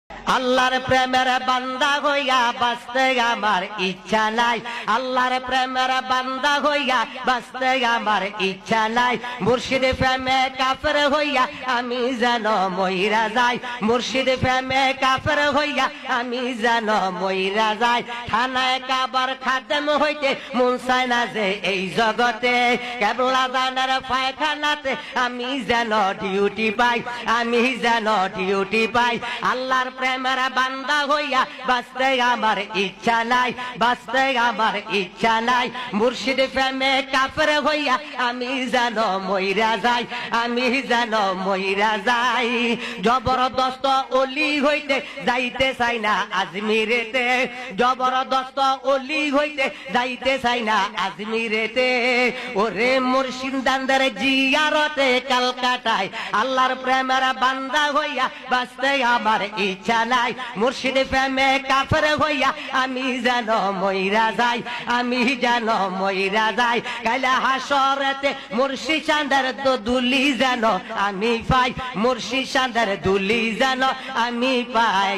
আল্লাহর প্রেমের বান্দা হইয়া বাঁচতে আমার ইচ্ছা নাই, আল্লাহর প্রেমের বান্দা হইয়া বাঁচতে আমার ইচ্ছা নাই। মুর্শিদ প্রেমে কাফের হইয়া আমি যেন মইরা যাই, মুর্শিদ প্রেমে কাফের হইয়া আমি যেন মইরা যাই। থানায় কাবার খাদেম হইতে মন চায় না যে এই জগতে, কেবলা জানার পায়খানাতে আমি যেন ডিউটি পাই, আমি যেন ডিউটি পাই। আল্লাহর প্রেমের বান্দা হইয়া বাঁচতে আমার ইচ্ছা নাই, বাঁচতে আমার ইচ্ছা নাই। মুর্শিদ প্রেমে কাফের হইয়া আমি যেন মইরা যাই, আমি যেন মইরা যাই। জবরদস্ত অলি হইতে যাইতে চাই না আজমিরেতে, জবরদস্ত অলি হইতে যাইতে চাই না আজমিরেতে। ওরে মুর্শিদানদের জিয়ারতে কালকাটায় আল্লাহর প্রেমের বান্দা হইয়া বাঁচতে আমার ইচ্ছা নাই। মুর্শিদ প্রেমে কাফের হইয়া আমি যেন মইরা যাই, আমি যেন মইরা যাই। কাইলা হাসরেতে মুর্শিদ চাঁদের দুলি যেন আমি পাই, মুর্শিদ চাঁদের দুলি যেন আমি পাই।